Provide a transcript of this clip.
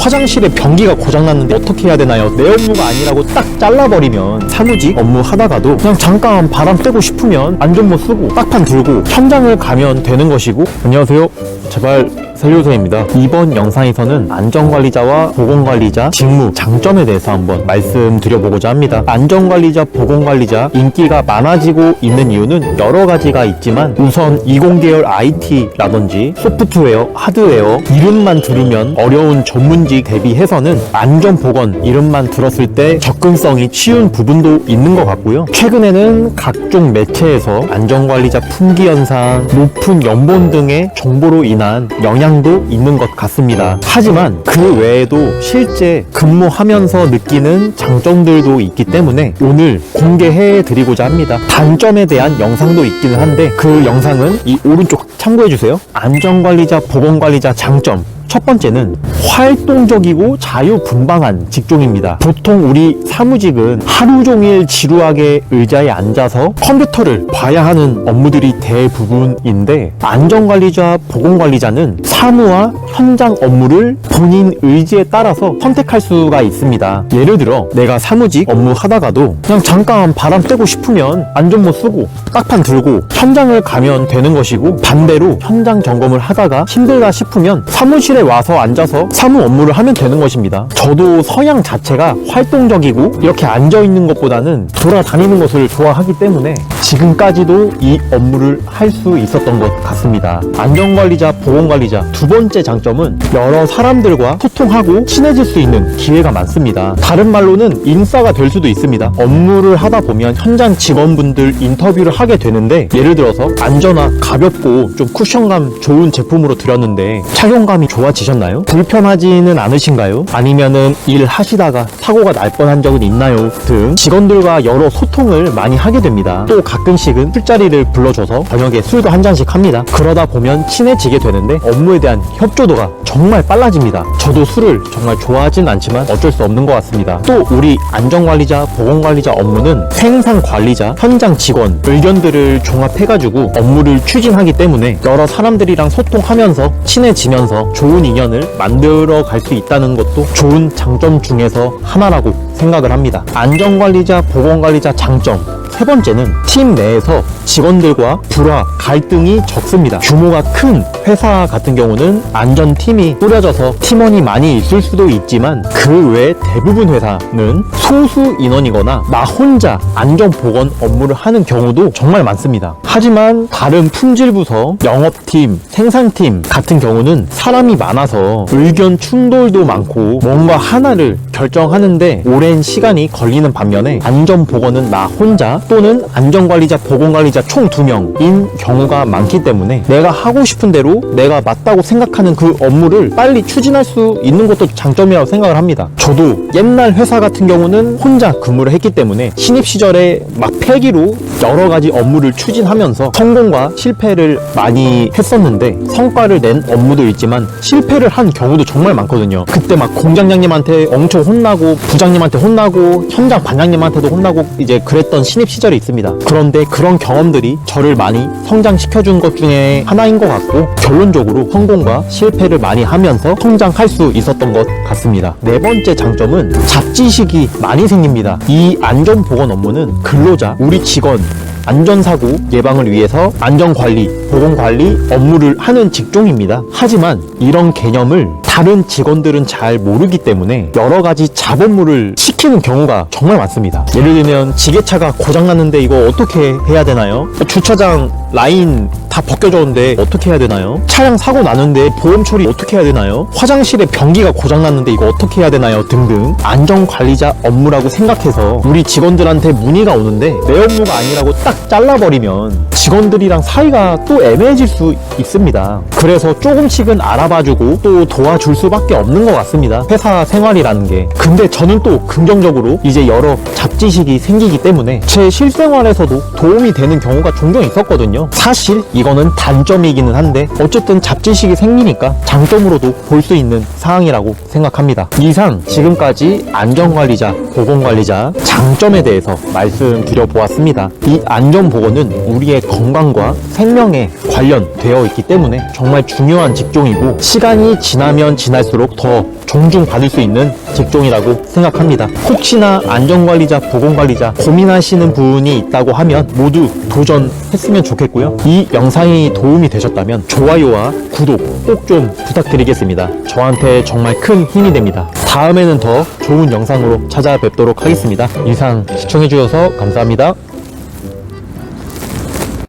화장실에 변기가 고장났는데 어떻게 해야 되나요? 내 업무가 아니라고 딱 잘라버리면 사무직 업무 하다가도 그냥 잠깐 바람 쐬고 싶으면 안전모 쓰고 딱판 들고 현장을 가면 되는 것이고. 안녕하세요, 제발 살려주세요입니다. 이번 영상에서는 안전관리자와 보건관리자 직무 장점에 대해서 한번 말씀드려보고자 합니다. 안전관리자, 보건관리자 인기가 많아지고 있는 이유는 여러 가지가 있지만 우선 이공계열 IT라든지 소프트웨어, 하드웨어 이름만 들으면 어려운 전문직 대비해서는 안전보건 이름만 들었을 때 접근성이 쉬운 부분도 있는 것 같고요. 최근에는 각종 매체에서 안전관리자 품귀 현상, 높은 연봉 등의 정보로 인한 영향도 있는 것 같습니다. 하지만 그 외에도 실제 근무하면서 느끼는 장점들도 있기 때문에 오늘 공개해 드리고자 합니다. 단점에 대한 영상도 있기는 한데 그 영상은 이 오른쪽 참고해주세요. 안전관리자, 보건관리자 장점. 첫 번째는 활동적이고 자유분방한 직종입니다. 보통 우리 사무직은 하루 종일 지루하게 의자에 앉아서 컴퓨터를 봐야 하는 업무들이 대부분인데 안전관리자, 보건관리자는 사무와 현장 업무를 본인 의지에 따라서 선택할 수가 있습니다. 예를 들어 내가 사무직 업무 하다가도 그냥 잠깐 바람 쐬고 싶으면 안전모 쓰고 딱판 들고 현장을 가면 되는 것이고, 반대로 현장 점검을 하다가 힘들다 싶으면 사무실에 와서 앉아서 사무 업무를 하면 되는 것입니다. 저도 성향 자체가 활동적이고 이렇게 앉아있는 것보다는 돌아다니는 것을 좋아하기 때문에 지금까지도 이 업무를 할 수 있었던 것 같습니다. 안전관리자, 보건관리자 두 번째 장점은 여러 사람들과 소통하고 친해질 수 있는 기회가 많습니다. 다른 말로는 인싸가 될 수도 있습니다. 업무를 하다 보면 현장 직원분들 인터뷰를 하게 되는데, 예를 들어서 안전하, 가볍고 좀 쿠션감 좋은 제품으로 드렸는데 착용감이 좋아지셨나요? 불편하지는 않으신가요? 아니면은 일하시다가 사고가 날 뻔한 적은 있나요? 등 직원들과 여러 소통을 많이 하게 됩니다. 또 가끔씩은 술자리를 불러줘서 저녁에 술도 한 잔씩 합니다. 그러다 보면 친해지게 되는데 업무에 대한 협조도가 정말 빨라집니다. 저도 술을 정말 좋아하진 않지만 어쩔 수 없는 것 같습니다. 또 우리 안전관리자, 보건관리자 업무는 생산관리자, 현장 직원 의견들을 종합해가지고 업무를 추진하기 때문에 여러 사람들이랑 소통하면서 친해지면서 좋은 인연을 만들어 갈 수 있다는 것도 좋은 장점 중에서 하나라고 생각을 합니다. 안전관리자, 보건관리자 장점. 세 번째는 팀 내에서 직원들과 불화, 갈등이 적습니다. 규모가 큰 회사 같은 경우는 안전팀이 꾸려져서 팀원이 많이 있을 수도 있지만 그 외 대부분 회사는 소수 인원이거나 나 혼자 안전보건 업무를 하는 경우도 정말 많습니다. 하지만 다른 품질부서, 영업팀, 생산팀 같은 경우는 사람이 많아서 의견 충돌도 많고 뭔가 하나를 결정하는데 오랜 시간이 걸리는 반면에 안전보건은 나 혼자 또는 안전관리자, 보건관리자 총 2명인 경우가 많기 때문에 내가 하고 싶은 대로 내가 맞다고 생각하는 그 업무를 빨리 추진할 수 있는 것도 장점이라고 생각을 합니다. 저도 옛날 회사 같은 경우는 혼자 근무를 했기 때문에 신입 시절에 막 패기로 여러 가지 업무를 추진하면서 성공과 실패를 많이 했었는데 성과를 낸 업무도 있지만 실패를 한 경우도 정말 많거든요. 그때 막 공장장님한테 엄청 혼나고 부장님한테 혼나고 현장 반장님한테도 혼나고 이제 그랬던 신입 시절이 있습니다. 그런데 그런 경험들이 저를 많이 성장시켜준 것 중에 하나인 것 같고, 결론적으로 성공과 실패를 많이 하면서 성장할 수 있었던 것 같습니다. 네 번째 장점은 잡지식이 많이 생깁니다. 이 안전보건 업무는 근로자, 우리 직원 안전사고 예방을 위해서 안전관리, 보건관리 업무를 하는 직종입니다. 하지만 이런 개념을 다른 직원들은 잘 모르기 때문에 여러 가지 잡업무를 시키는 경우가 정말 많습니다. 예를 들면 지게차가 고장났는데 이거 어떻게 해야 되나요? 주차장 라인 다 벗겨졌는데 어떻게 해야 되나요? 차량 사고 나는데 보험 처리 어떻게 해야 되나요? 화장실에 변기가 고장났는데 이거 어떻게 해야 되나요? 등등 안전관리자 업무라고 생각해서 우리 직원들한테 문의가 오는데 내 업무가 아니라고 딱 잘라버리면 직원들이랑 사이가 또 애매해질 수 있습니다. 그래서 조금씩은 알아봐주고 또 도와줄 수밖에 없는 것 같습니다. 회사 생활이라는 게. 근데 저는 또 긍정적으로 이제 여러 잡지식이 생기기 때문에 제 실생활에서도 도움이 되는 경우가 종종 있었거든요. 사실 이거는 단점이기는 한데 어쨌든 잡지식이 생기니까 장점으로도 볼 수 있는 사항이라고 생각합니다. 이상 지금까지 안전관리자, 보건관리자 장점에 대해서 말씀드려 보았습니다. 이 안전보건은 우리의 건강과 생명에 관련되어 있기 때문에 정말 중요한 직종이고 시간이 지나면 지날수록 더 존중받을 수 있는 직종이라고 생각합니다. 혹시나 안전관리자, 보건관리자 고민하시는 분이 있다고 하면 모두 도전했으면 좋겠고요. 이 영상이 도움이 되셨다면 좋아요와 구독 꼭 좀 부탁드리겠습니다. 저한테 정말 큰 힘이 됩니다. 다음에는 더 좋은 영상으로 찾아뵙도록 하겠습니다. 이상 시청해주셔서 감사합니다.